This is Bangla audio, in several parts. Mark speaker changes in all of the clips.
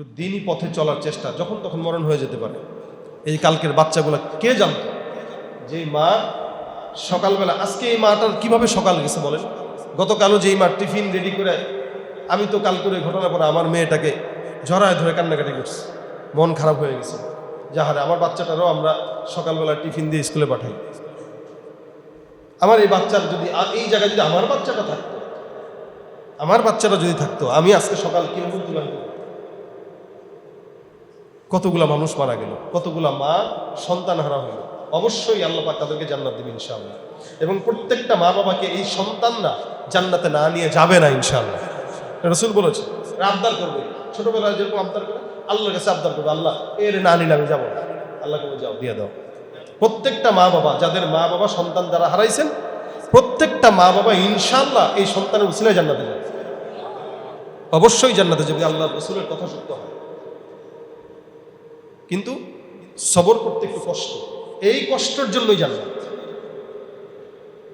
Speaker 1: একটু দিনই পথে চলার চেষ্টা, যখন তখন মরণ হয়ে যেতে পারে। এই কালকের বাচ্চাগুলো কে জানত যে মা সকালবেলা, আজকে এই মাটার কিভাবে সকাল গেছে বলেন? গতকালও যেই মা টিফিন রেডি করে, আমি তো কাল করে ঘটনা পরে আমার মেয়েটাকে জড়ায় ধরে কান্নাকাটি করছি, মন খারাপ হয়ে গেছে। যাহারে আমার বাচ্চাটারও আমরা সকালবেলা টিফিন দিয়ে স্কুলে পাঠাই। আমার এই বাচ্চার যদি এই জায়গায় যদি আমার বাচ্চাটা থাকতো, আমার বাচ্চাটা যদি থাকতো, আমি আজকে সকাল কিভাবে তুলাইত? কতগুলা মানুষ মারা গেল, কতগুলা মা সন্তান হারা হইল। অবশ্যই আল্লাহ পাক তাদেরকে জান্নাত দিবেন ইনশাআল্লাহ। এবং প্রত্যেকটা মা বাবাকে এই সন্তানরা জান্নাতে না নিয়ে যাবে না ইনশাআল্লাহ। রাসূল বলেছে আবদার করবে, ছোটবেলায় যেরকম আবদার করে আল্লাহর কাছে আবদার করবে, আল্লাহ এর না নিলে আমি যাবো না। আল্লাহকে যাও, দিয়ে দাও। প্রত্যেকটা মা বাবা, যাদের মা বাবা সন্তান যারা হারাইছেন, প্রত্যেকটা মা বাবা ইনশাআল্লাহ এই সন্তানের উসিলায় জান্নাতে যাবে, অবশ্যই জান্নাতে যাবে, আল্লাহর রাসূলের কথা সত্য হয়। কিন্তু সবর করতে একটু কষ্ট, এই কষ্টের জন্যই জান্নাত।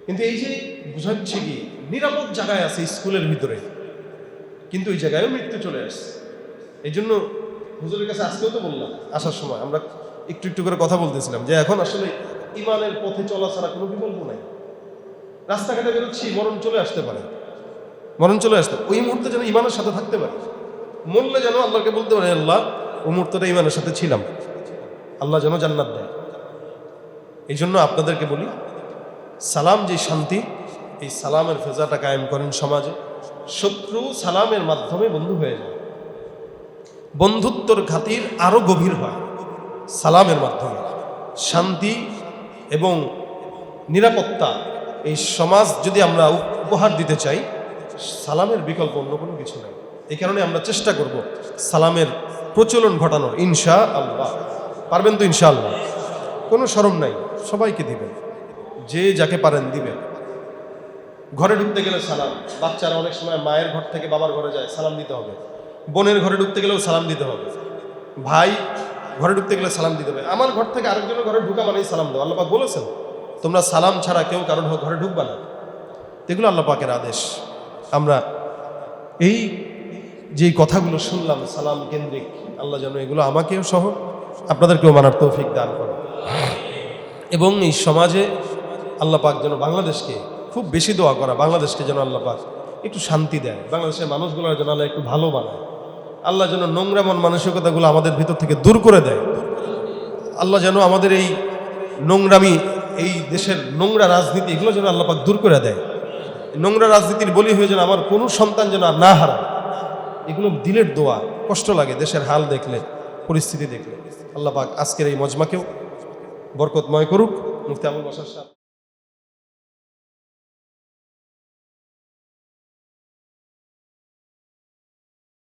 Speaker 1: কিন্তু এই যে বুঝাচ্ছে কি নিরাপদ জায়গায় আছে স্কুলের ভিতরে, কিন্তু ওই জায়গায়ও মৃত্যু চলে আসছে। এই জন্য হুজুরের কাছে আজকেও তো বললাম, আসার সময় আমরা একটু একটু করে কথা বলতেছিলাম যে এখন আসলে ইমানের পথে চলা ছাড়া কোনো বিকল্প নাই। রাস্তাঘাটে বেরোচ্ছি, মরণ চলে আসতে পারে, মরণ চলে আসতে, ওই মুহূর্তে যেন ইমানের সাথে থাকতে পারে। মরলে যেন আল্লাহকে বলতে পারে, আল্লাহ ওই মুহূর্তটা ইমানের সাথে ছিলাম, আল্লাহ যেন জান্নাত দেয়। এই জন্য আপনাদেরকে বলি, সালাম যে শান্তি, এই সালামের ফেজাটা কায়েম করেন সমাজে। শত্রু সালামের মাধ্যমে বন্ধু হয়ে যায়, বন্ধুত্বর খাতির আরো গভীর হয় সালামের মাধ্যমে। শান্তি এবং নিরাপত্তা এই সমাজ যদি আমরা উপহার দিতে চাই, সালামের বিকল্প অন্য কোনো কিছু নেই। এই কারণে আমরা চেষ্টা করব সালামের প্রচলন ঘটানোর, ইনশাআল্লাহ। পারবেন তো ইনশাআল্লাহ? কোনো শরম নাই, সবাইকে দিবেন, যে যাকে পারেন দিবেন। ঘরে ঢুকতে গেলে সালাম, বাচ্চারা অনেক সময় মায়ের ঘর থেকে বাবার ঘরে যায়, সালাম দিতে হবে। বোনের ঘরে ঢুকতে গেলেও সালাম দিতে হবে। ভাই ঘরে ঢুকতে গেলে সালাম দিতে হবে। আমার ঘর থেকে আরেকজনের ঘরে ঢুকা মানেই সালাম দাও। আল্লাহ পাক বলেছেন তোমরা সালাম ছাড়া কেউ কারোর ঘরে ঢুকবা না। এগুলো আল্লাহ পাকের আদেশ। আমরা এই যে কথাগুলো শুনলাম সালাম কেন্দ্রিক, আল্লাহ যেন এগুলো আমাকেও সহ আপনাদেরকেও মানার তৌফিক দান করে। এবং এই সমাজে আল্লাহ পাক যেন বাংলাদেশকে, খুব বেশি দোয়া করা, বাংলাদেশকে যেন আল্লাহ পাক একটু শান্তি দেয়, বাংলাদেশের মানুষগুলোর যেন আল্লাহ একটু ভালো বানায়। আল্লাহ যেন নোংরা মন মানসিকতাগুলো আমাদের ভিতর থেকে দূর করে দেয়। আল্লাহ যেন আমাদের এই নোংরামি, এই দেশের নোংরা রাজনীতি, এগুলো যেন আল্লাহ পাক দূর করে দেয়। নোংরা রাজনীতির বলি হয়ে যেন আমার কোনো সন্তান যেন না হারায়। এগুলো দিলের দোয়া, কষ্ট লাগে দেশের হাল দেখলে, পরিস্থিতি দেখলে। আল্লাহ পাক আজকের এই মজমাকেও বরকতময় করুক। মুফতি আবুল বাশার সাহেব।